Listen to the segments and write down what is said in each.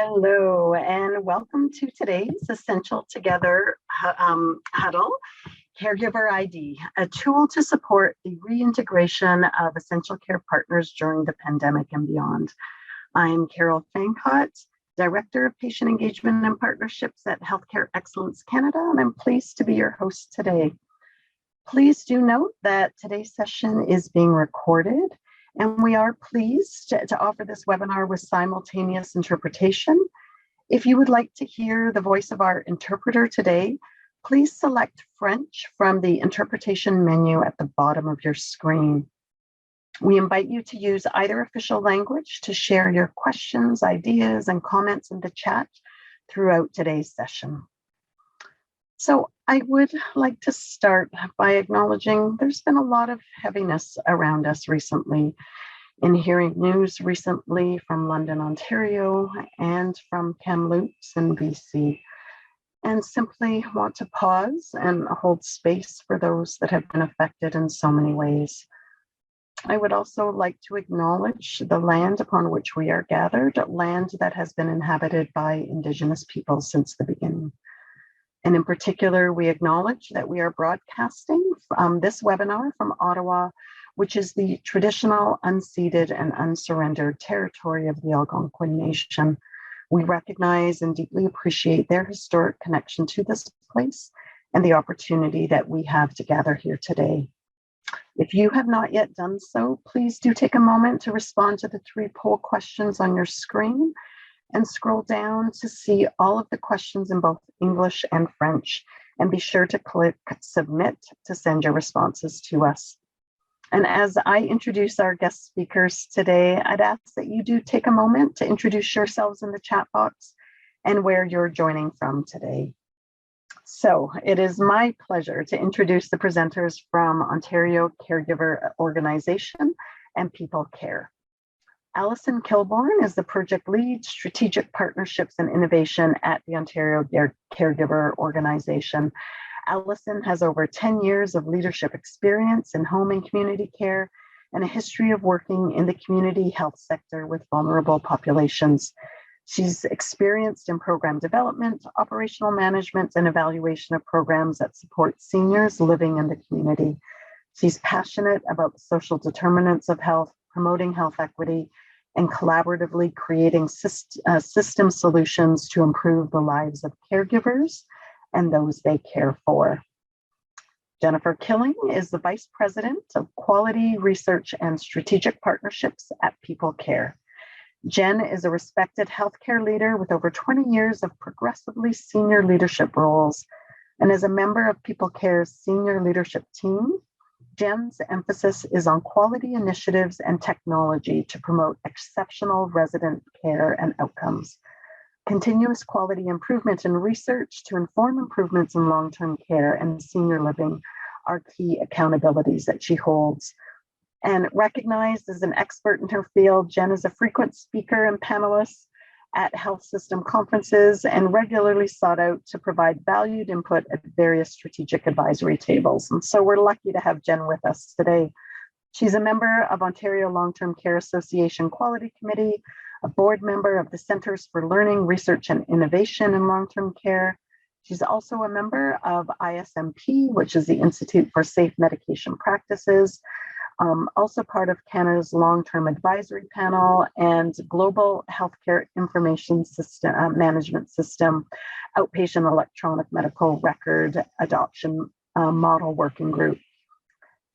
Hello, and welcome to today's Essential Together Huddle, Caregiver ID, a tool to support the reintegration of essential care partners during the pandemic and beyond. I'm Carol Fancott, Director of Patient Engagement and Partnerships at Healthcare Excellence Canada, and I'm pleased to be your host today. Please do note that today's session is being recorded, and we are pleased to offer this webinar with simultaneous interpretation. If you would like to hear the voice of our interpreter today, please select French from the interpretation menu at the bottom of your screen. We invite you to use either official language to share your questions, ideas, and comments in the chat throughout today's session. So I would like to start by acknowledging there's been a lot of heaviness around us recently, in hearing news recently from London, Ontario, and from Kamloops in BC, and simply want to pause and hold space for those that have been affected in so many ways. I would also like to acknowledge the land upon which we are gathered, land that has been inhabited by Indigenous peoples since the beginning. And in particular, we acknowledge that we are broadcasting this webinar from Ottawa, which is the traditional unceded and unsurrendered territory of the Algonquin Nation. We recognize and deeply appreciate their historic connection to this place and the opportunity that we have to gather here today. If you have not yet done so, please do take a moment to respond to the 3 poll questions on your screen and scroll down to see all of the questions in both English and French, and be sure to click submit to send your responses to us. And as I introduce our guest speakers today, I'd ask that you do take a moment to introduce yourselves in the chat box and where you're joining from today. So it is my pleasure to introduce the presenters from Ontario Caregiver Organization and People Care. Alison Kilbourne is the Project Lead, Strategic Partnerships and Innovation at the Ontario Caregiver Organization. Alison has over 10 years of leadership experience in home and community care and a history of working in the community health sector with vulnerable populations. She's experienced in program development, operational management, and evaluation of programs that support seniors living in the community. She's passionate about the social determinants of health, promoting health equity, and collaboratively creating system solutions to improve the lives of caregivers and those they care for. Jennifer Killing is the Vice President of Quality Research and Strategic Partnerships at People Care. Jen is a respected healthcare leader with over 20 years of progressively senior leadership roles, and is a member of People Care's senior leadership team. Jen's emphasis is on quality initiatives and technology to promote exceptional resident care and outcomes. Continuous quality improvement and research to inform improvements in long-term care and senior living are key accountabilities that she holds. And recognized as an expert in her field, Jen is a frequent speaker and panelist at health system conferences and regularly sought out to provide valued input at various strategic advisory tables. And so we're lucky to have Jen with us today. She's a member of Ontario Long-Term Care Association Quality Committee, a board member of the Centers for Learning, Research and Innovation in Long-Term Care. She's also a member of ISMP, which is the Institute for Safe Medication Practices, also part of Canada's Long-Term Advisory Panel and Global Healthcare Information System Management System, Outpatient Electronic Medical Record Adoption Model Working Group.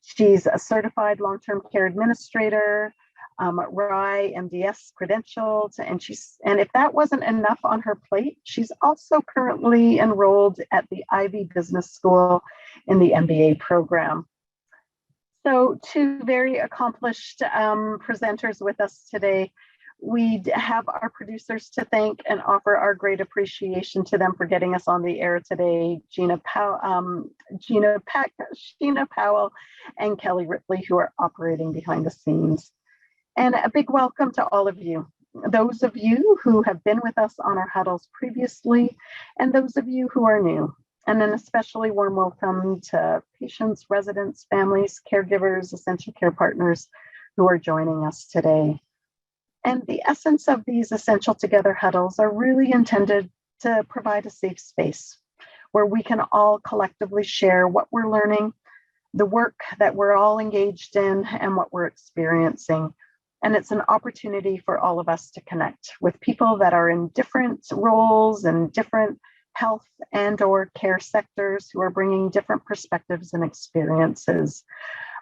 She's a certified long-term care administrator, RI MDS credentialed, and if that wasn't enough on her plate, she's also currently enrolled at the Ivy Business School in the MBA program. So 2 very accomplished presenters with us today. We have our producers to thank and offer our great appreciation to them for getting us on the air today. Sheena Powell and Kelly Ripley, who are operating behind the scenes. And a big welcome to all of you. Those of you who have been with us on our huddles previously, and those of you who are new. And an especially warm welcome to patients, residents, families, caregivers, essential care partners who are joining us today. And the essence of these Essential Together huddles are really intended to provide a safe space where we can all collectively share what we're learning, the work that we're all engaged in, and what we're experiencing. And it's an opportunity for all of us to connect with people that are in different roles and different health and or care sectors who are bringing different perspectives and experiences.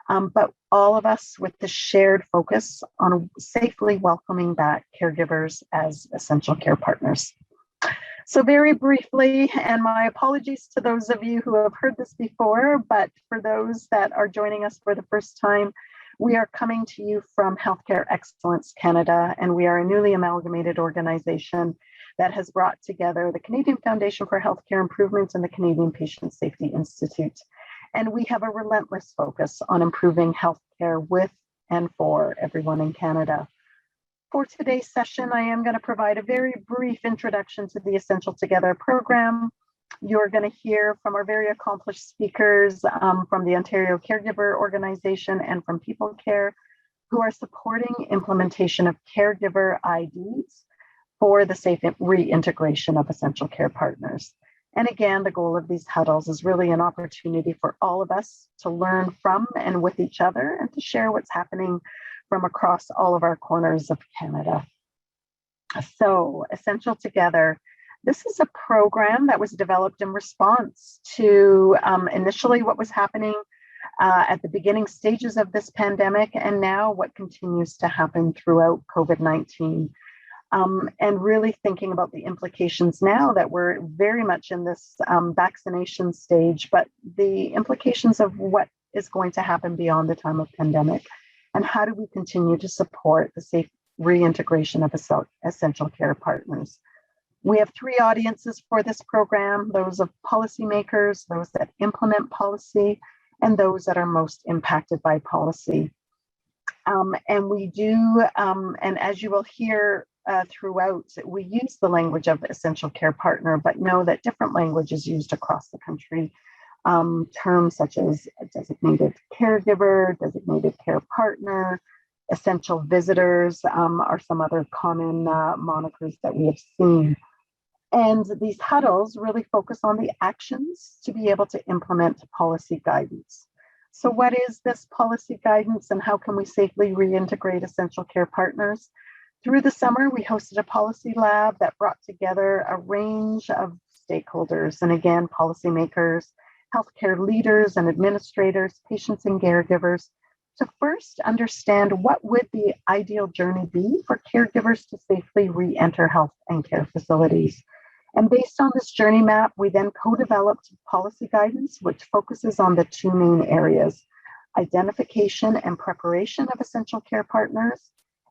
But all of us with the shared focus on safely welcoming back caregivers as essential care partners. So very briefly, and my apologies to those of you who have heard this before, but for those that are joining us for the first time, we are coming to you from Healthcare Excellence Canada, and we are a newly amalgamated organization that has brought together the Canadian Foundation for Healthcare Improvement and the Canadian Patient Safety Institute. And we have a relentless focus on improving healthcare with and for everyone in Canada. For today's session, I am going to provide a very brief introduction to the Essential Together program. You're going to hear from our very accomplished speakers from the Ontario Caregiver Organization and from People Care, who are supporting implementation of caregiver IDs for the safe reintegration of essential care partners. And again, the goal of these huddles is really an opportunity for all of us to learn from and with each other and to share what's happening from across all of our corners of Canada. So, Essential Together. This is a program that was developed in response to initially what was happening at the beginning stages of this pandemic, and now what continues to happen throughout COVID-19. And really thinking about the implications now that we're very much in this vaccination stage, but the implications of what is going to happen beyond the time of pandemic, and how do we continue to support the safe reintegration of essential care partners. We have three audiences for this program: those of policymakers, those that implement policy, and those that are most impacted by policy. And we do, and as you will hear throughout, we use the language of essential care partner, but know that different language is used across the country. Terms such as designated caregiver, designated care partner, essential visitors are some other common monikers that we have seen. And these huddles really focus on the actions to be able to implement policy guidance. So what is this policy guidance and how can we safely reintegrate essential care partners? Through the summer, we hosted a policy lab that brought together a range of stakeholders, and again, policymakers, healthcare leaders and administrators, patients and caregivers, to first understand what would the ideal journey be for caregivers to safely re-enter health and care facilities. And based on this journey map, we then co-developed policy guidance, which focuses on the two main areas: identification and preparation of essential care partners,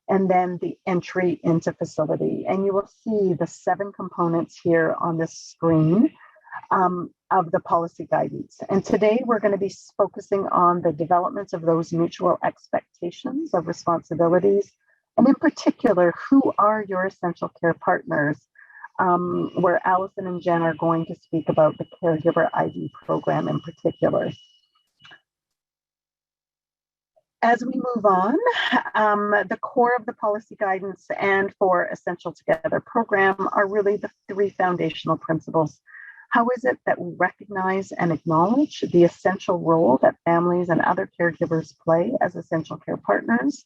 and then the entry into facility. And you will see the 7 components here on this screen of the policy guidance. And today we're going to be focusing on the development of those mutual expectations of responsibilities, and in particular, who are your essential care partners, where Allison and Jen are going to speak about the Caregiver ID program in particular. As we move on, the core of the policy guidance and for Essential Together program are really the 3 foundational principles. How is it that we recognize and acknowledge the essential role that families and other caregivers play as essential care partners?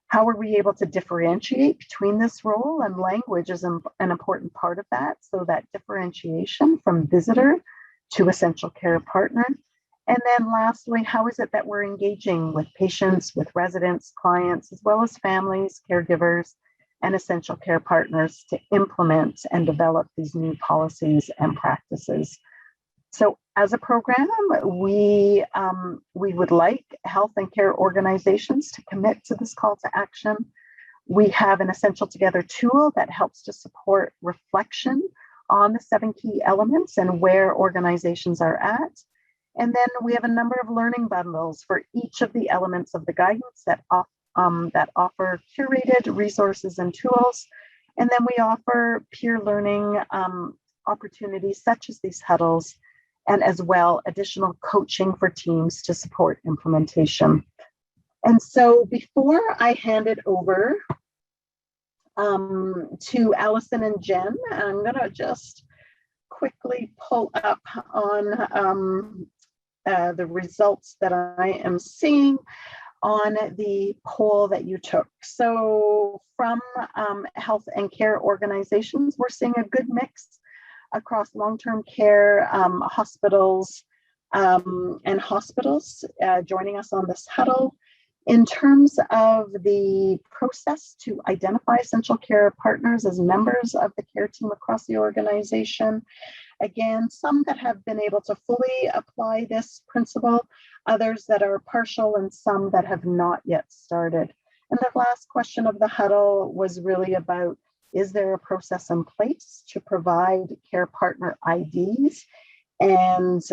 How are we able to differentiate between this role? And language is an important part of that, so that differentiation from visitor to essential care partner. And then lastly, how is it that we're engaging with patients, with residents, clients, as well as families, caregivers, and essential care partners to implement and develop these new policies and practices? So as a program, we would like health and care organizations to commit to this call to action. We have an Essential Together tool that helps to support reflection on the 7 key elements and where organizations are at. And then we have a number of learning bundles for each of the elements of the guidance that offer curated resources and tools. And then we offer peer learning opportunities such as these huddles, and as well additional coaching for teams to support implementation. And so before I hand it over to Allison and Jen. I'm going to just quickly pull up on the results that I am seeing on the poll that you took. So from health and care organizations, we're seeing a good mix across long-term care, hospitals, and hospitals joining us on this huddle. In terms of the process to identify essential care partners as members of the care team across the organization, again, some that have been able to fully apply this principle, others that are partial, and some that have not yet started. And the last question of the huddle was really about, is there a process in place to provide care partner IDs and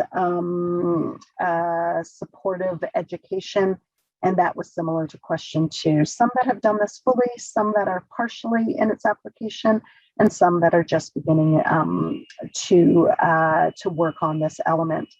supportive education? And that was similar to question 2. Some that have done this fully, some that are partially in its application, and some that are just beginning to work on this element.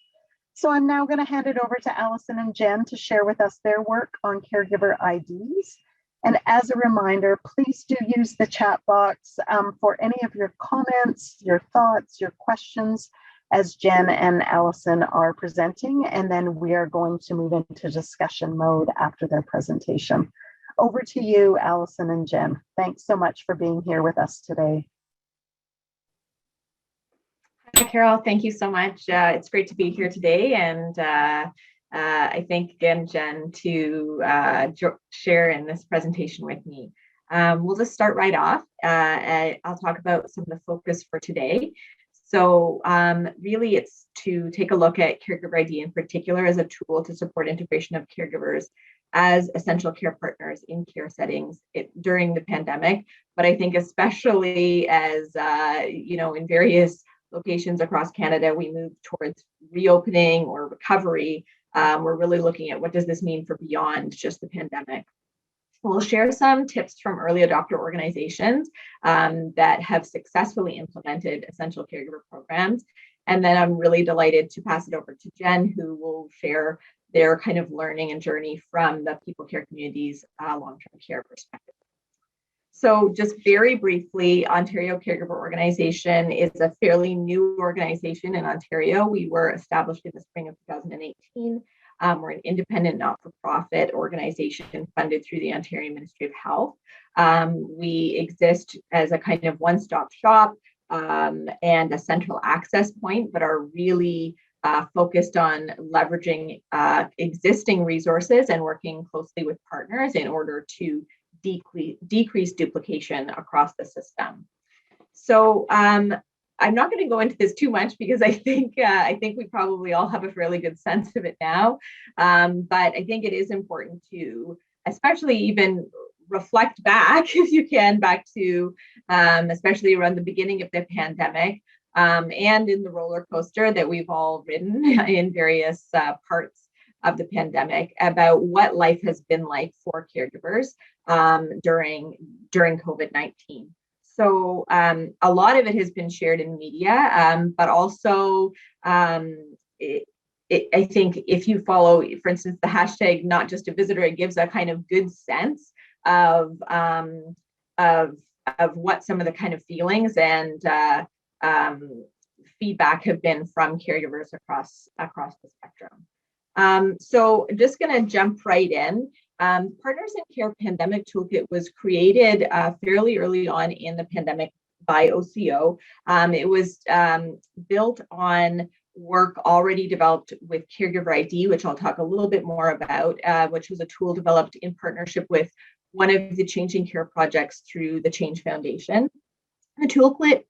So I'm now going to hand it over to Allison and Jen to share with us their work on caregiver IDs. And as a reminder, please do use the chat box for any of your comments, your thoughts, your questions, as Jen and Allison are presenting, and then we are going to move into discussion mode after their presentation. Over to you, Allison and Jen. Thanks so much for being here with us today. Hi, Carol. Thank you so much. It's great to be here today, and I thank again Jen to share in this presentation with me. We'll just start right off. I'll talk about some of the focus for today. So really it's to take a look at Caregiver ID in particular as a tool to support integration of caregivers as essential care partners in care settings during the pandemic. But I think especially as, in various locations across Canada, we move towards reopening or recovery. We're really looking at what does this mean for beyond just the pandemic. We'll share some tips from early adopter organizations that have successfully implemented essential caregiver programs. And then I'm really delighted to pass it over to Jen, who will share their kind of learning and journey from the people care community's long-term care perspective. So just very briefly, Ontario Caregiver Organization is a fairly new organization in Ontario. We were established in the spring of 2018. We're an independent, not-for-profit organization funded through the Ontario Ministry of Health. We exist as a kind of one-stop shop and a central access point, but are really focused on leveraging existing resources and working closely with partners in order to decrease duplication across the system. So I'm not going to go into this too much because I think we probably all have a fairly good sense of it now. But I think it is important to, especially even reflect back, if you can, back to especially around the beginning of the pandemic and in the roller coaster that we've all ridden in various parts of the pandemic, about what life has been like for caregivers during COVID-19. So a lot of it has been shared in media, but also I think if you follow, for instance, the hashtag not just a visitor, it gives a kind of good sense of what some of the kind of feelings and feedback have been from caregivers across the spectrum. So I'm just going to jump right in. Partners in Care Pandemic Toolkit was created fairly early on in the pandemic by OCO. It was built on work already developed with Caregiver ID, which I'll talk a little bit more about, which was a tool developed in partnership with one of the Changing Care projects through the Change Foundation. The Toolkit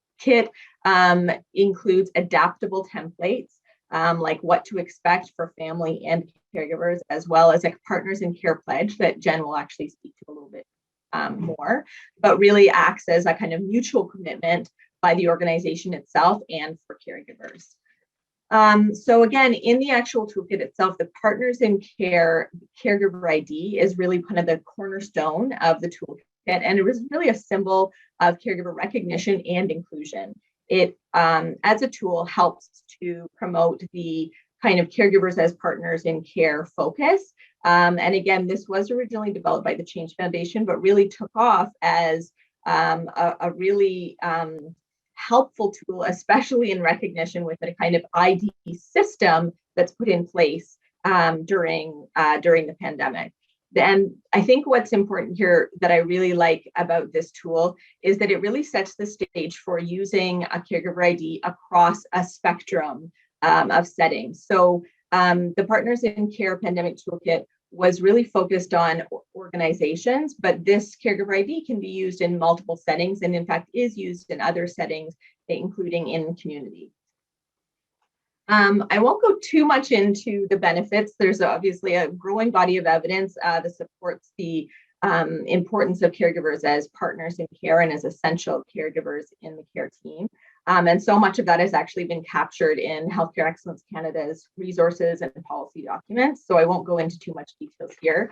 includes adaptable templates, like what to expect for family and caregivers, as well as a Partners in Care pledge that Jen will actually speak to a little bit more, but really acts as a kind of mutual commitment by the organization itself and for caregivers. So again, in the actual toolkit itself, the Partners in Care Caregiver ID is really kind of the cornerstone of the toolkit, and it was really a symbol of caregiver recognition and inclusion. It, as a tool, helps to promote the kind of caregivers as partners in care focus. And again, this was originally developed by the Change Foundation, but really took off as a really helpful tool, especially in recognition with a kind of ID system that's put in place during the pandemic. And I think what's important here that I really like about this tool is that it really sets the stage for using a caregiver ID across a spectrum of settings. So the Partners in Care Pandemic Toolkit was really focused on organizations, but this caregiver ID can be used in multiple settings, and in fact is used in other settings, including in community. I won't go too much into the benefits. There's obviously a growing body of evidence that supports the importance of caregivers as partners in care and as essential caregivers in the care team. And so much of that has actually been captured in Healthcare Excellence Canada's resources and policy documents. So I won't go into too much details here.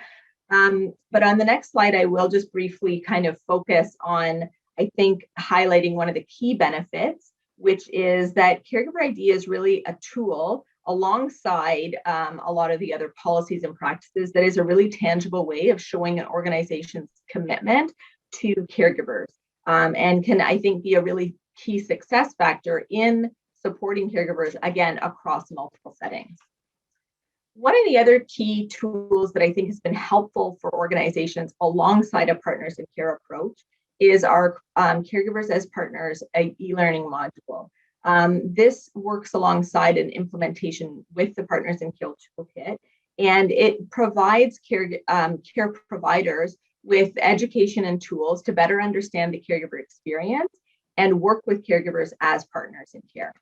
But on the next slide, I will just briefly kind of focus on, I think, highlighting one of the key benefits, which is that Caregiver ID is really a tool alongside a lot of the other policies and practices that is a really tangible way of showing an organization's commitment to caregivers, and can, I think, be a really key success factor in supporting caregivers, again, across multiple settings. One of the other key tools that I think has been helpful for organizations alongside a Partners in Care approach is our Caregivers as Partners e-learning module. This works alongside an implementation with the Partners in Care Toolkit, and it provides care providers with education and tools to better understand the caregiver experience and work with caregivers as partners in care.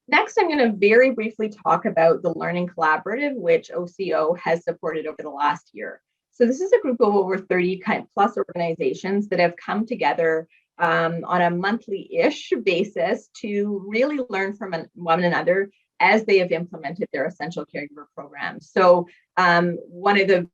Next, I'm going to very briefly talk about the Learning Collaborative, which OCO has supported over the last year. So this is a group of over 30 plus organizations that have come together on a monthly-ish basis to really learn from one another as they have implemented their essential caregiver programs. So one of the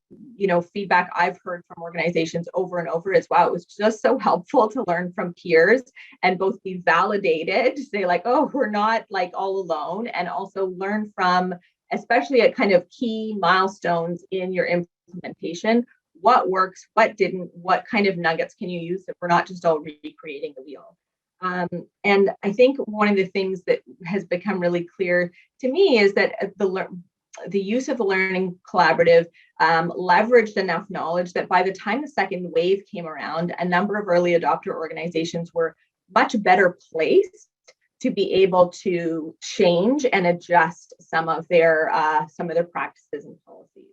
feedback I've heard from organizations over and over is, wow, it was just so helpful to learn from peers and both be validated, say like, oh, we're not like all alone, and also learn from, especially at kind of key milestones in your implementation, what works, what didn't, what kind of nuggets can you use if we're not just all recreating the wheel. And I think one of the things that has become really clear to me is that the use of the Learning Collaborative leveraged enough knowledge that by the time the second wave came around, a number of early adopter organizations were much better placed to be able to change and adjust some of their practices and policies.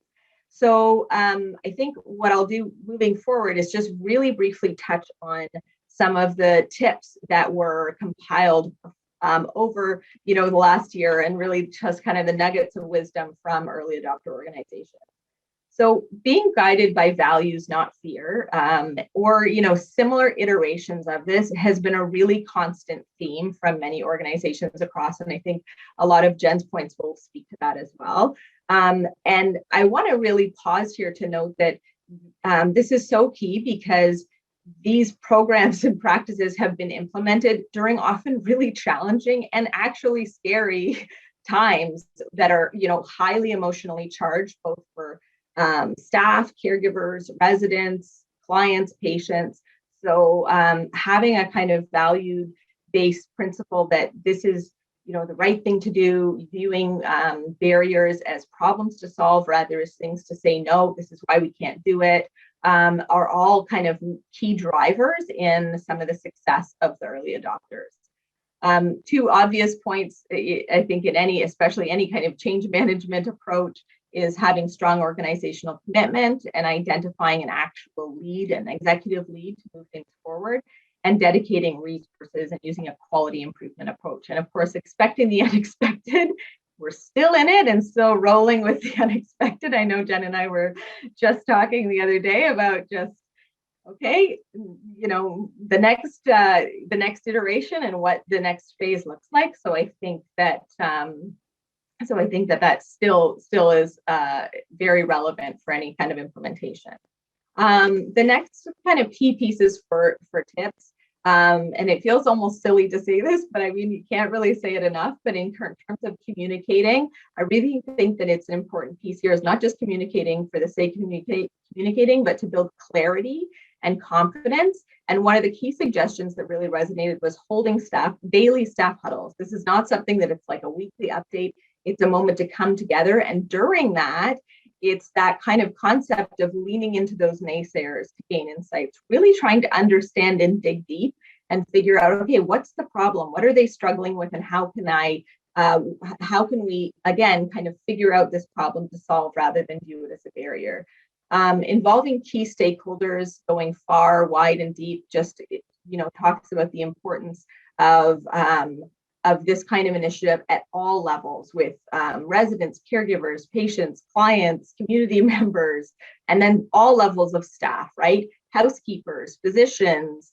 So I think what I'll do moving forward is just really briefly touch on some of the tips that were compiled over the last year, and really just kind of the nuggets of wisdom from early adopter organizations. So being guided by values, not fear, or similar iterations of this has been a really constant theme from many organizations across, and I think a lot of Jen's points will speak to that as well. And I want to really pause here to note that this is so key because these programs and practices have been implemented during often really challenging and actually scary times that are, highly emotionally charged, both for staff, caregivers, residents, clients, patients. So having a kind of value-based principle that this is, the right thing to do, viewing barriers as problems to solve rather as things to say, no, this is why we can't do it, are all kind of key drivers in some of the success of the early adopters. Two obvious points, I think, in especially any kind of change management approach, is having strong organizational commitment and identifying an actual lead, an executive lead to move things forward, and dedicating resources and using a quality improvement approach. And of course, expecting the unexpected. We're still in it and still rolling with the unexpected. I know Jen and I were just talking the other day about just, okay, the next iteration and what the next phase looks like. So I think that that still is very relevant for any kind of implementation. The next kind of key pieces for tips, and it feels almost silly to say this, but I mean, you can't really say it enough, but in terms of communicating, I really think that it's an important piece here is not just communicating for the sake of communicating, but to build clarity and confidence. And one of the key suggestions that really resonated was holding daily staff huddles. This is not something that it's like a weekly update. It's a moment to come together. And during that, it's that kind of concept of leaning into those naysayers to gain insights, really trying to understand and dig deep and figure out, okay, what's the problem? What are they struggling with? And how can we, again, kind of figure out this problem to solve rather than view it as a barrier? Involving key stakeholders, going far, wide, and deep, just, talks about the importance of this kind of initiative at all levels with residents, caregivers, patients, clients, community members, and then all levels of staff, right? Housekeepers, physicians,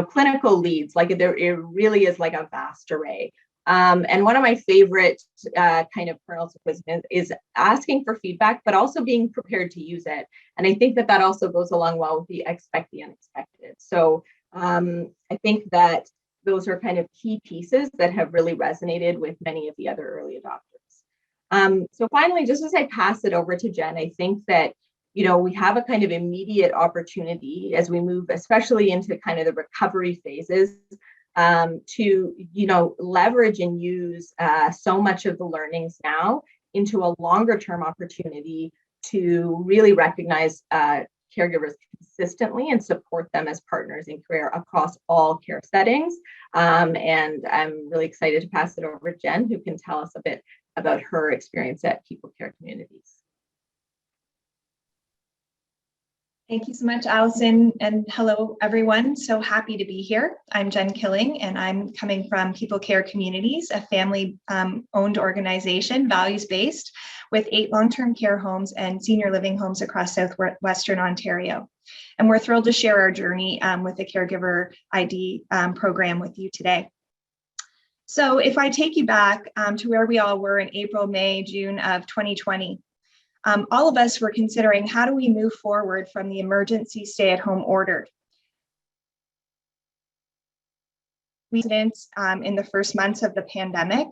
clinical leads, it really is like a vast array. And one of my favorite kind of kernels of wisdom is asking for feedback, but also being prepared to use it. And I think that also goes along well with the expect the unexpected. So I think that those are kind of key pieces that have really resonated with many of the other early adopters. So finally, just as I pass it over to Jen, I think that, we have a kind of immediate opportunity as we move, especially into kind of the recovery phases, to, leverage and use so much of the learnings now into a longer term opportunity to really recognize caregivers consistently and support them as partners in care across all care settings. And I'm really excited to pass it over to Jen, who can tell us a bit about her experience at People Care Communities. Thank you so much, Allison, and hello, everyone. So happy to be here. I'm Jen Killing, and I'm coming from People Care Communities, a family-owned organization, values-based, with 8 long-term care homes and senior living homes across southwestern Ontario. And we're thrilled to share our journey with the Caregiver ID program with you today. So if I take you back to where we all were in April, May, June of 2020, all of us were considering, how do we move forward from the emergency stay-at-home order? Residents in the first months of the pandemic,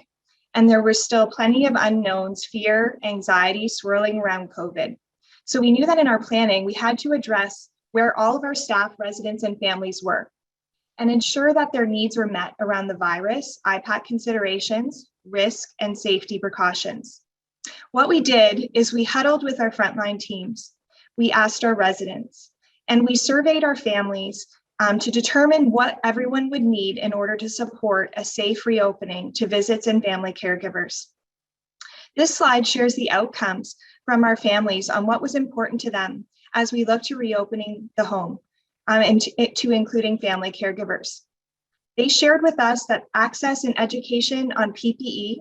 and there were still plenty of unknowns, fear, anxiety swirling around COVID. So we knew that in our planning, we had to address where all of our staff, residents, and families were, and ensure that their needs were met around the virus, IPAC considerations, risk, and safety precautions. What we did is we huddled with our frontline teams. We asked our residents, and we surveyed our families to determine what everyone would need in order to support a safe reopening to visits and family caregivers. This slide shares the outcomes from our families on what was important to them as we look to reopening the home and to including family caregivers. They shared with us that access and education on PPE,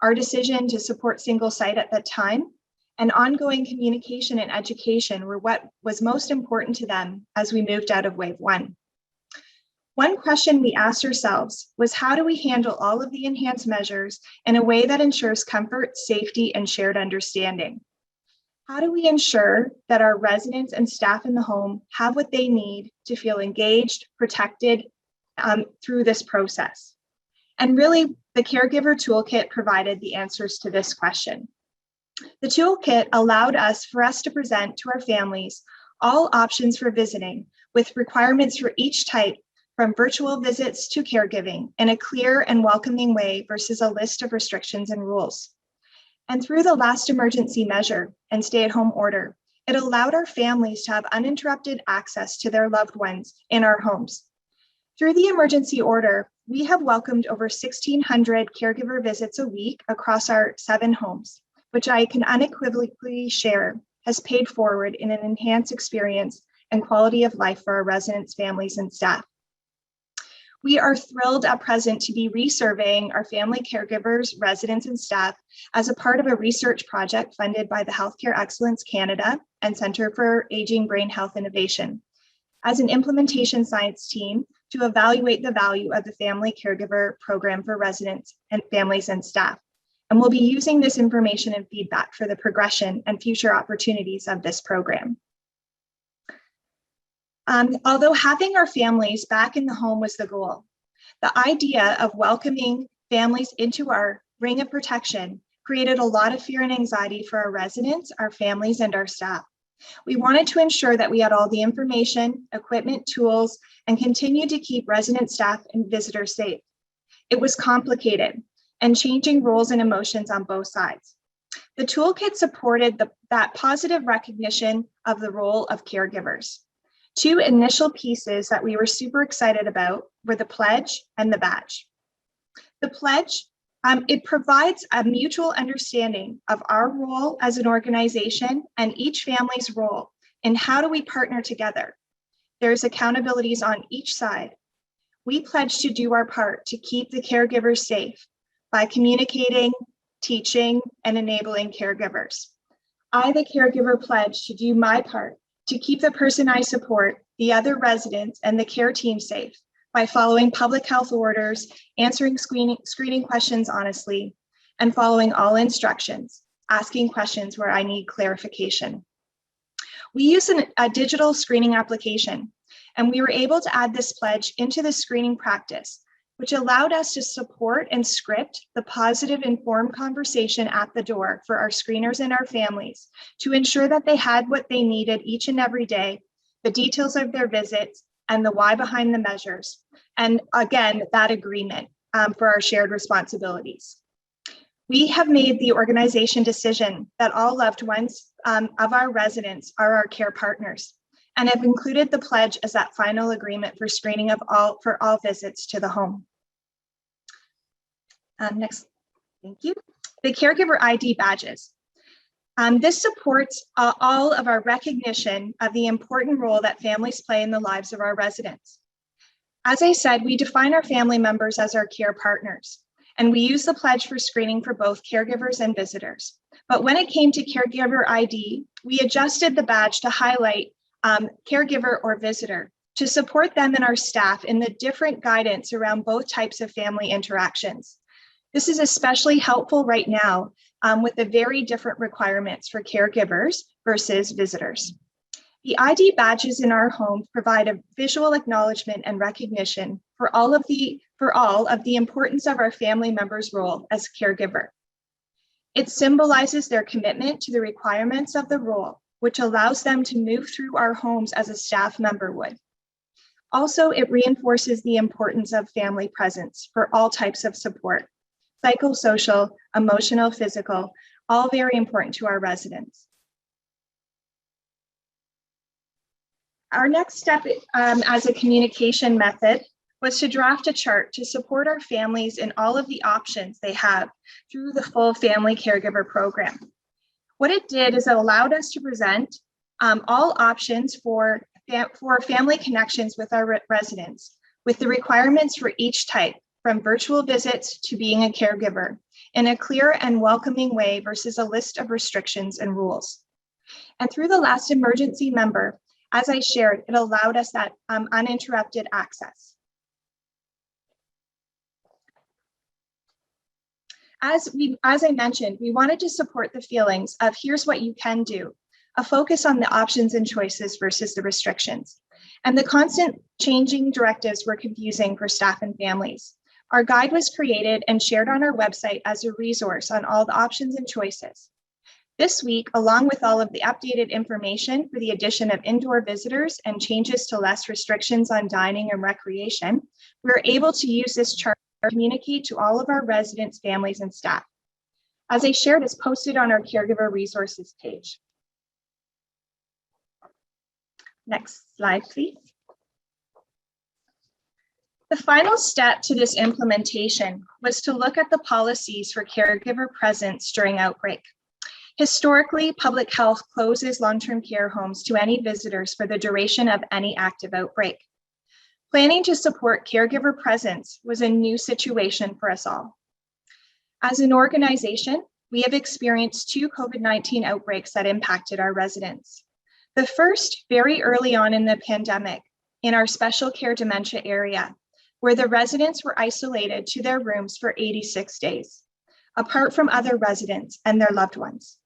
our decision to support single site at that time, and ongoing communication and education were what was most important to them as we moved out of wave 1. One question we asked ourselves was, how do we handle all of the enhanced measures in a way that ensures comfort, safety, and shared understanding? How do we ensure that our residents and staff in the home have what they need to feel engaged, protected through this process? And really, the Caregiver Toolkit provided the answers to this question. The toolkit allowed for us to present to our families all options for visiting, with requirements for each type, from virtual visits to caregiving, in a clear and welcoming way versus a list of restrictions and rules. And through the last emergency measure and stay-at-home order, it allowed our families to have uninterrupted access to their loved ones in our homes. Through the emergency order, we have welcomed over 1,600 caregiver visits a week across our 7 homes, which I can unequivocally share has paid forward in an enhanced experience and quality of life for our residents, families, and staff. We are thrilled at present to be resurveying our family caregivers, residents, and staff as a part of a research project funded by the Healthcare Excellence Canada and Centre for Aging Brain Health Innovation as an implementation science team to evaluate the value of the family caregiver program for residents and families and staff. And we'll be using this information and feedback for the progression and future opportunities of this program. Although having our families back in the home was the goal, the idea of welcoming families into our ring of protection created a lot of fear and anxiety for our residents, our families, and our staff. We wanted to ensure that we had all the information, equipment, tools, and continued to keep resident staff and visitors safe. It was complicated and changing roles and emotions on both sides. The toolkit supported that positive recognition of the role of caregivers. Two initial pieces that we were super excited about were the pledge and the badge. The pledge, it provides a mutual understanding of our role as an organization and each family's role and how do we partner together. There's accountabilities on each side. We pledge to do our part to keep the caregivers safe by communicating, teaching, and enabling caregivers. I, the caregiver, pledge to do my part to keep the person I support, the other residents, and the care team safe by following public health orders, answering screening questions honestly, and following all instructions, asking questions where I need clarification. We use a digital screening application, and we were able to add this pledge into the screening practice, which allowed us to support and script the positive informed conversation at the door for our screeners and our families to ensure that they had what they needed each and every day, the details of their visits, and the why behind the measures. And again, that agreement for our shared responsibilities. We have made the organization decision that all loved ones of our residents are our care partners and have included the pledge as that final agreement for screening for all visits to the home. Next, thank you. The Caregiver ID badges. This supports all of our recognition of the important role that families play in the lives of our residents. As I said, we define our family members as our care partners, and we use the pledge for screening for both caregivers and visitors. But when it came to Caregiver ID, we adjusted the badge to highlight caregiver or visitor to support them and our staff in the different guidance around both types of family interactions. This is especially helpful right now with the very different requirements for caregivers versus visitors. The ID badges in our homes provide a visual acknowledgement and recognition for all of the importance of our family members' role as caregiver. It symbolizes their commitment to the requirements of the role, which allows them to move through our homes as a staff member would. Also, it reinforces the importance of family presence for all types of support, psychosocial, emotional, physical, all very important to our residents. Our next step as a communication method was to draft a chart to support our families in all of the options they have through the full family caregiver program. What it did is it allowed us to present all options for family connections with our residents, with the requirements for each type, from virtual visits to being a caregiver, in a clear and welcoming way versus a list of restrictions and rules. And through the last emergency member, as I shared, it allowed us that uninterrupted access. As I mentioned, we wanted to support the feelings of here's what you can do, a focus on the options and choices versus the restrictions. And the constant changing directives were confusing for staff and families. Our guide was created and shared on our website as a resource on all the options and choices. This week, along with all of the updated information for the addition of indoor visitors and changes to less restrictions on dining and recreation, we were able to use this chart to communicate to all of our residents, families, and staff. As I shared, it's posted on our caregiver resources page. Next slide, please. The final step to this implementation was to look at the policies for caregiver presence during outbreak. Historically, public health closes long-term care homes to any visitors for the duration of any active outbreak. Planning to support caregiver presence was a new situation for us all. As an organization, we have experienced 2 COVID-19 outbreaks that impacted our residents. The first, very early on in the pandemic, in our special care dementia area, where the residents were isolated to their rooms for 86 days, apart from other residents and their loved ones.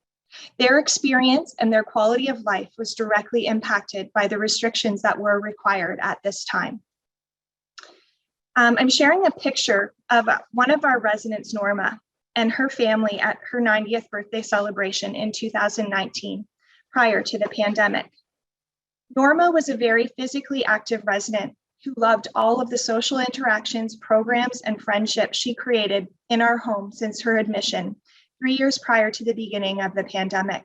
Their experience and their quality of life was directly impacted by the restrictions that were required at this time. I'm sharing a picture of one of our residents, Norma, and her family at her 90th birthday celebration in 2019, prior to the pandemic. Norma was a very physically active resident who loved all of the social interactions, programs, and friendships she created in our home since her admission 3 years prior to the beginning of the pandemic.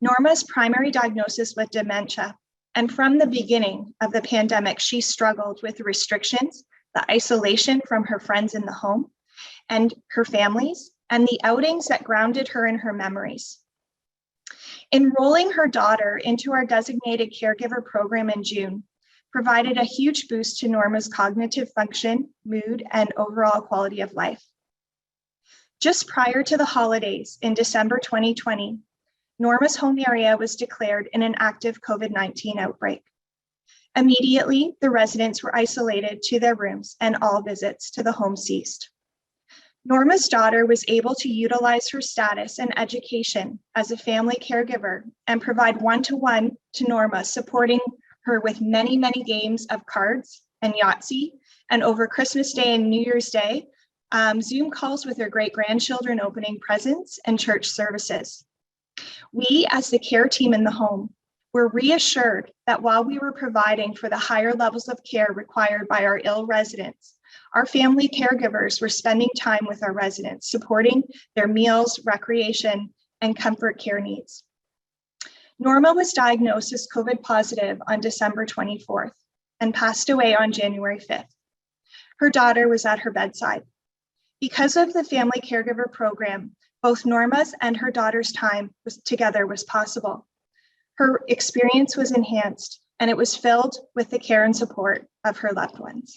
Norma's primary diagnosis was dementia, and from the beginning of the pandemic, she struggled with the restrictions, the isolation from her friends in the home and her families, and the outings that grounded her in her memories. Enrolling her daughter into our designated caregiver program in June provided a huge boost to Norma's cognitive function, mood, and overall quality of life. Just prior to the holidays in December 2020, Norma's home area was declared in an active COVID-19 outbreak. Immediately, the residents were isolated to their rooms and all visits to the home ceased. Norma's daughter was able to utilize her status and education as a family caregiver and provide one-to-one to Norma, supporting her with many, many games of cards and Yahtzee, and over Christmas Day and New Year's Day, Zoom calls with her great-grandchildren opening presents and church services. We, as the care team in the home, were reassured that while we were providing for the higher levels of care required by our ill residents, our family caregivers were spending time with our residents, supporting their meals, recreation, and comfort care needs. Norma was diagnosed as COVID positive on December 24th and passed away on January 5th. Her daughter was at her bedside. Because of the family caregiver program, both Norma's and her daughter's time together was possible. Her experience was enhanced, and it was filled with the care and support of her loved ones.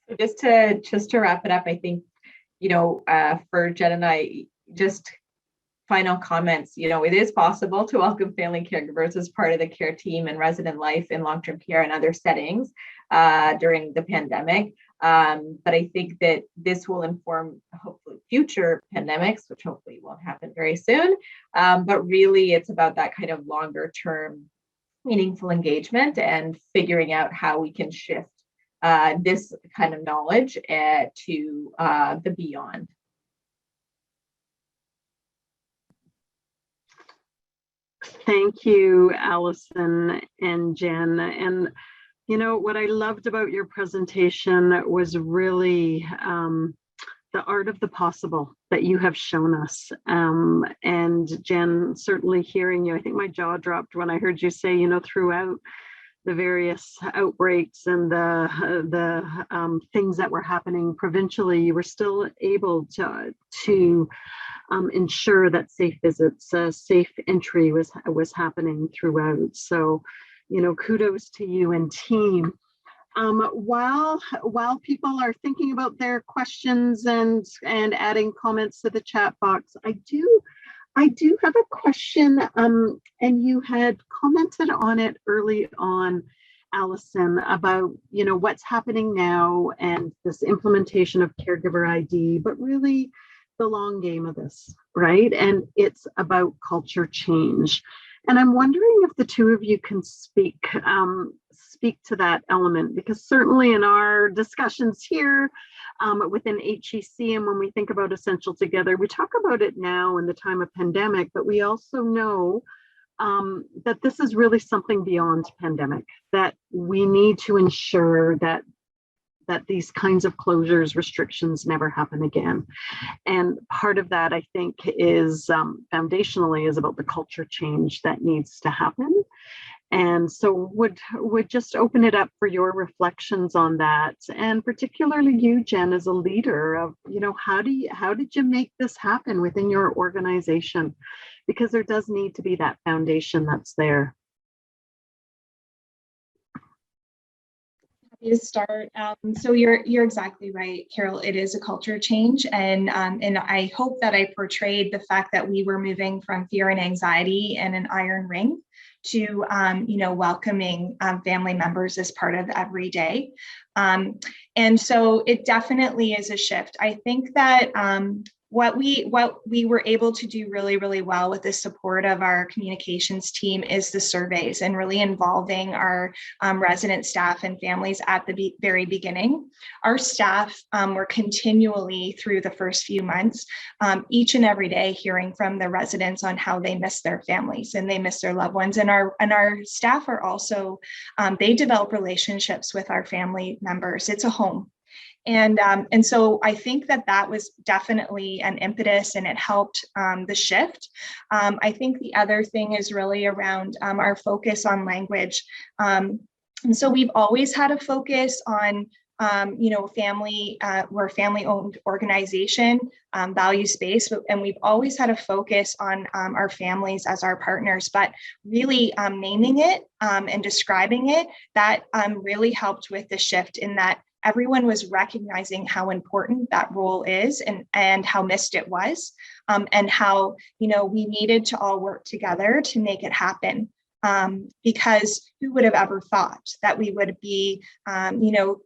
So just to wrap it up, I think, for Jen and I, just final comments, it is possible to welcome family caregivers as part of the care team and resident life in long-term care and other settings during the pandemic. But I think that this will inform hopefully future pandemics, which hopefully won't happen very soon. But really it's about that kind of longer term meaningful engagement and figuring out how we can shift this kind of knowledge to the beyond. Thank you, Allison and Jen. And what I loved about your presentation was really the art of the possible that you have shown us. And Jen, certainly hearing you, I think my jaw dropped when I heard you say, throughout the various outbreaks and the things that were happening provincially, you were still able to ensure that safe visits, safe entry was happening throughout. So, kudos to you and team. While people are thinking about their questions and adding comments to the chat box, I do have a question, and you had commented on it early on, Allison, about what's happening now and this implementation of Caregiver ID, but really the long game of this, right? And it's about culture change. And I'm wondering if the two of you can speak to that element, because certainly in our discussions here within HEC, and when we think about Essential Together, we talk about it now in the time of pandemic, but we also know that this is really something beyond pandemic, that we need to ensure that these kinds of closures, restrictions never happen again. And part of that, I think, is foundationally is about the culture change that needs to happen. And so would just open it up for your reflections on that, and particularly you, Jen, as a leader of, how did you make this happen within your organization? Because there does need to be that foundation that's there. To start. So you're exactly right, Carol. It is a culture change, and I hope that I portrayed the fact that we were moving from fear and anxiety and an iron ring to welcoming family members as part of every day. And so it definitely is a shift. I think that what we were able to do really, really well with the support of our communications team is the surveys and really involving our resident staff and families at the very beginning. Our staff were continually through the first few months, each and every day, hearing from the residents on how they miss their families and they miss their loved ones. And our staff are also, they develop relationships with our family members. It's a home. And so I think that was definitely an impetus, and it helped the shift. I think the other thing is really around our focus on language. And so we've always had a focus on family, we're a family-owned organization, values-based, and we've always had a focus on our families as our partners, but really naming it and describing it, that really helped with the shift in that everyone was recognizing how important that role is and how missed it was, and how, we needed to all work together to make it happen. Because who would have ever thought that we would be,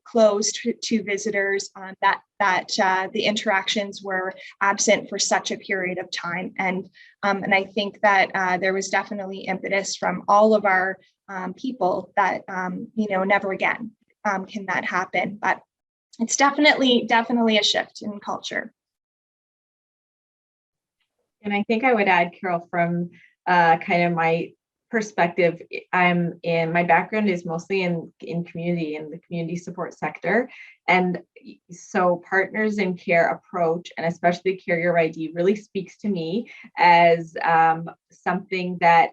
closed to visitors, that the interactions were absent for such a period of time. And I think that there was definitely impetus from all of our people that, never again can that happen. But it's definitely a shift in culture. And I think I would add, Carol, from kind of my perspective, my background is mostly in community, in the community support sector. And so partners in care approach, and especially Caregiver ID, really speaks to me as something that,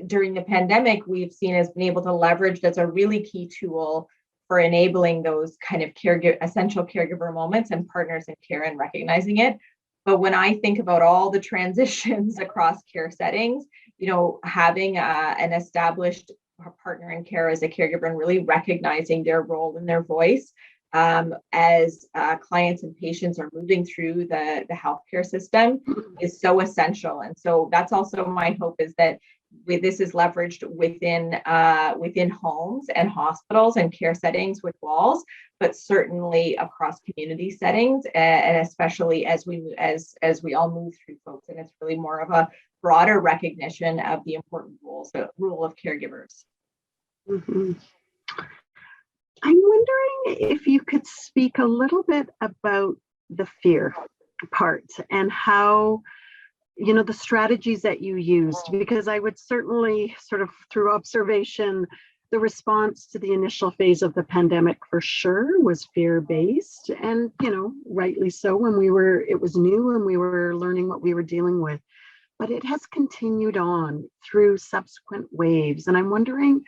during the pandemic, we've seen as being able to leverage. That's a really key tool for enabling those kind of essential caregiver moments and partners in care and recognizing it. But when I think about all the transitions across care settings, having an established partner in care as a caregiver and really recognizing their role and their voice as clients and patients are moving through the healthcare system is so essential. And so that's also my hope, is that this is leveraged within homes and hospitals and care settings with walls, but certainly across community settings, and especially as we all move through folks. And it's really more of a broader recognition of the important role of caregivers. Mm-hmm. I'm wondering if you could speak a little bit about the fear part and how, the strategies that you used, because I would certainly, sort of through observation, the response to the initial phase of the pandemic for sure was fear-based, and rightly so, when it was new and we were learning what we were dealing with. But it has continued on through subsequent waves, and I'm wondering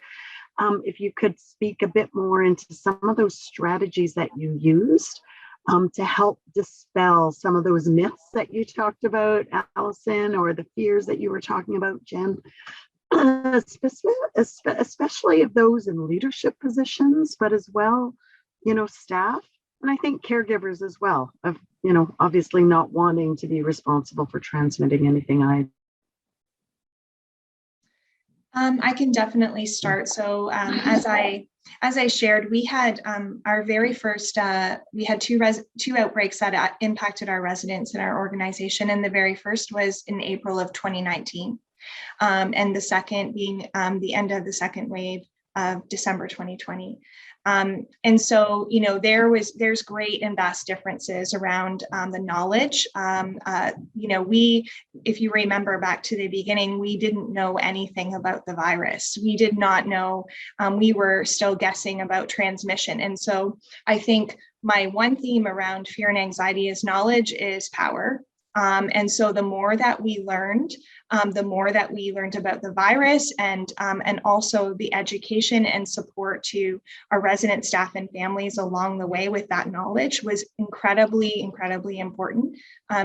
if you could speak a bit more into some of those strategies that you used to help dispel some of those myths that you talked about, Allison, or the fears that you were talking about, Jen, especially of those in leadership positions, but as well, staff, and I think caregivers as well, of, obviously not wanting to be responsible for transmitting anything either. I can definitely start. So as I shared, we had our very first, we had two outbreaks that impacted our residents in our organization. And the very first was in April of 2019. And the second being the end of the second wave of December 2020. And so, there's great and vast differences around the knowledge. If you remember back to the beginning, we didn't know anything about the virus. We did not know, we were still guessing about transmission. And so I think my one theme around fear and anxiety is knowledge is power. And so the more that we learned about the virus and also the education and support to our resident staff and families along the way with that knowledge was incredibly, incredibly important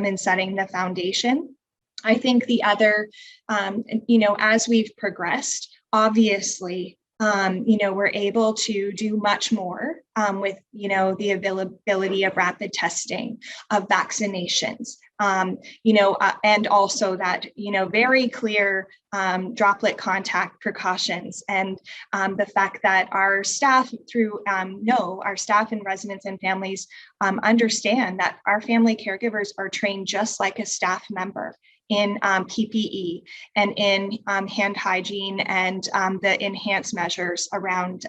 in setting the foundation. I think the other, as we've progressed, obviously, we're able to do much more with, the availability of rapid testing, of vaccinations, and also that, very clear droplet contact precautions, and the fact that our staff our staff and residents and families understand that our family caregivers are trained just like a staff member in PPE and in hand hygiene and the enhanced measures around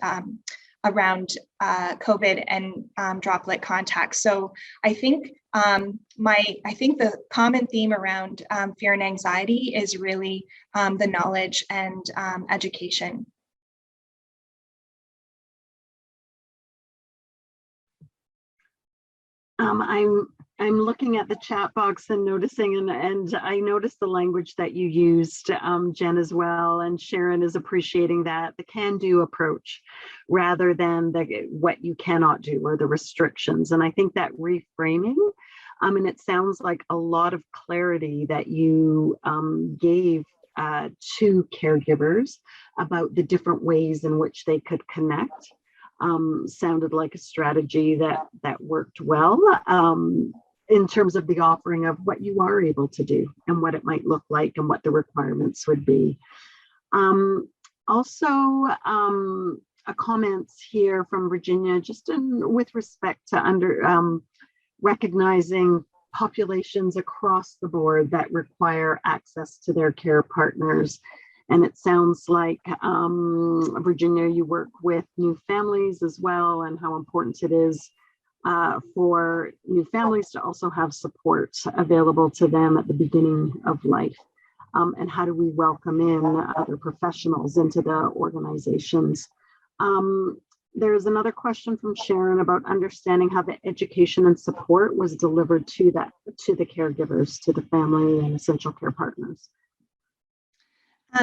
COVID and droplet contacts. So I think the common theme around fear and anxiety is really the knowledge and education. I'm looking at the chat box and noticing, and I noticed the language that you used, Jen, as well, and Sharon is appreciating that, the can-do approach rather than what you cannot do or the restrictions. And I think that reframing, and it sounds like a lot of clarity that you gave to caregivers about the different ways in which they could connect. Sounded like a strategy that worked well in terms of the offering of what you are able to do and what it might look like and what the requirements would be. Also, a comments here from Virginia, just with respect to recognizing populations across the board that require access to their care partners. And it sounds like, Virginia, you work with new families as well, and how important it is for new families to also have support available to them at the beginning of life. And how do we welcome in other professionals into the organizations? There's another question from Sharon about understanding how the education and support was delivered to the caregivers, to the family and essential care partners.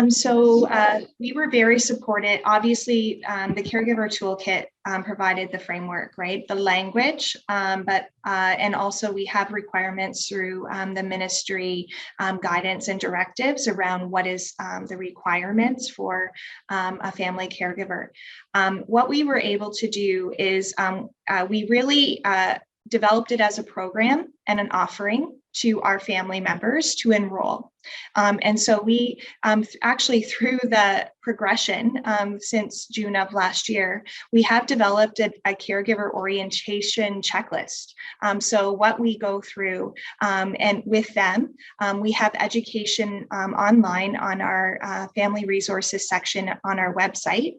So we were very supported. Obviously, the Caregiver Toolkit provided the framework, right? The language, and also we have requirements through the ministry guidance and directives around what is the requirements for a family caregiver. What we were able to do is we really developed it as a program and an offering to our family members to enroll. And so we actually, through the progression since June of last year, we have developed a caregiver orientation checklist. So what we go through and with them, we have education online on our family resources section on our website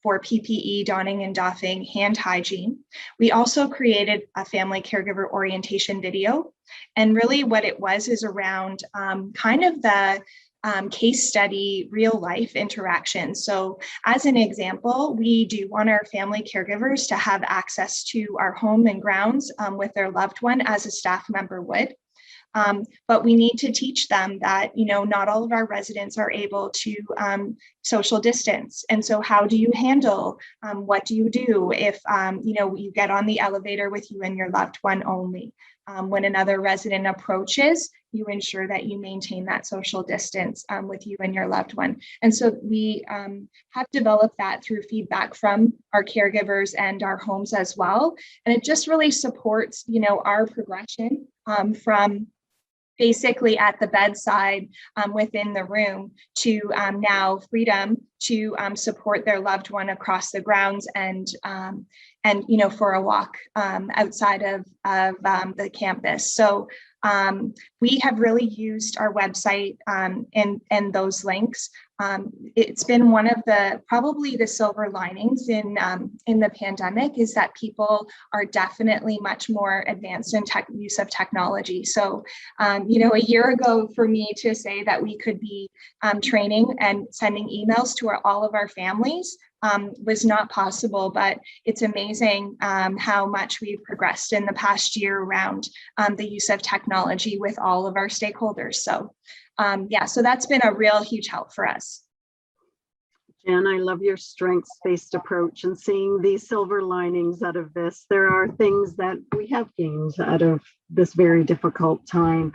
for PPE, donning and doffing, hand hygiene. We also created a family caregiver orientation video. And really what it was is around kind of the case study, real life interaction. So as an example, we do want our family caregivers to have access to our home and grounds with their loved one as a staff member would. But we need to teach them that, not all of our residents are able to social distance. And so how do you handle, what do you do if, you get on the elevator with you and your loved one only? When another resident approaches, you ensure that you maintain that social distance with you and your loved one. And so we have developed that through feedback from our caregivers and our homes as well. And it just really supports, our progression from basically at the bedside within the room to now freedom to support their loved one across the grounds and for a walk outside of the campus. So we have really used our website and those links. It's been one of probably the silver linings in the pandemic is that people are definitely much more advanced in use of technology. So, a year ago for me to say that we could be training and sending emails to all of our families was not possible, but it's amazing how much we've progressed in the past year around the use of technology with all of our stakeholders. So so that's been a real huge help for us. Jen, I love your strengths-based approach and seeing these silver linings out of this. There are things that we have gained out of this very difficult time.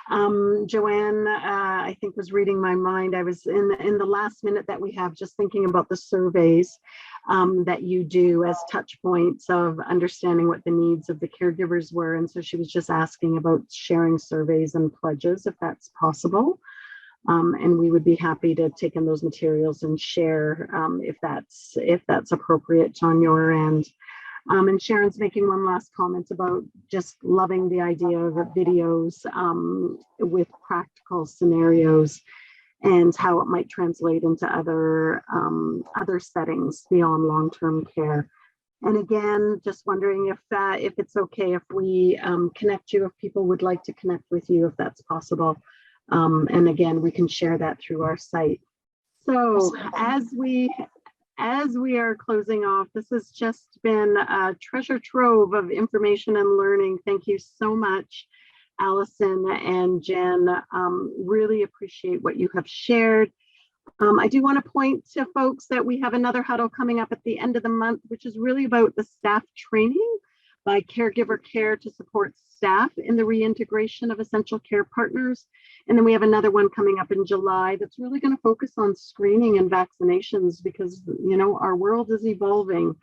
Joanne, I think was reading my mind. I was in the last minute that we have just thinking about the surveys that you do as touch points of understanding what the needs of the caregivers were. And so she was just asking about sharing surveys and pledges, if that's possible. And we would be happy to take in those materials and share if that's appropriate on your end. And Sharon's making one last comment about just loving the idea of videos with practical scenarios and how it might translate into other settings beyond long-term care. And again, just wondering if it's okay if we connect you, if people would like to connect with you, if that's possible. And again, we can share that through our site. So as we are closing off, this has just been a treasure trove of information and learning. Thank you so much, Allison and Jen. Really appreciate what you have shared. I do want to point to folks that we have another huddle coming up at the end of the month, which is really about the staff training by Caregiver Care to support staff in the reintegration of essential care partners. And then we have another one coming up in July that's really going to focus on screening and vaccinations because, you know, our world is evolving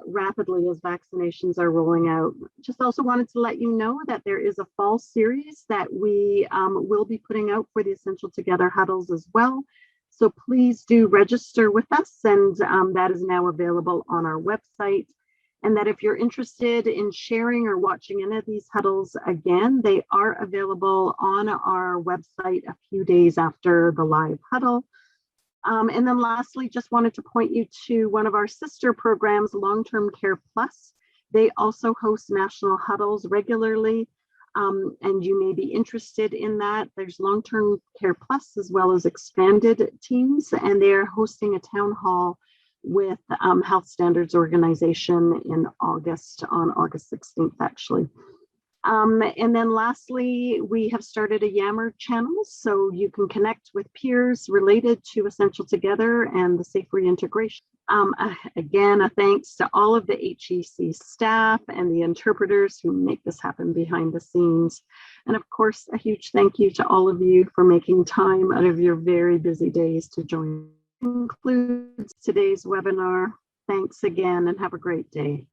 rapidly as vaccinations are rolling out. Just also wanted to let you know that there is a fall series that we will be putting out for the Essential Together huddles as well. So please do register with us, and that is now available on our website. And that if you're interested in sharing or watching any of these huddles again, they are available on our website a few days after the live huddle. And then lastly, just wanted to point you to one of our sister programs, Long-Term Care Plus. They also host national huddles regularly, and you may be interested in that. There's Long-Term Care Plus as well as expanded teams, and they're hosting a town hall with Health Standards Organization in August, on August 16th, actually. And then lastly, we have started a Yammer channel, so you can connect with peers related to Essential Together and the safe reintegration. Again, a thanks to all of the HEC staff and the interpreters who make this happen behind the scenes. And of course, a huge thank you to all of you for making time out of your very busy days to join. Concludes today's webinar. Thanks again and have a great day.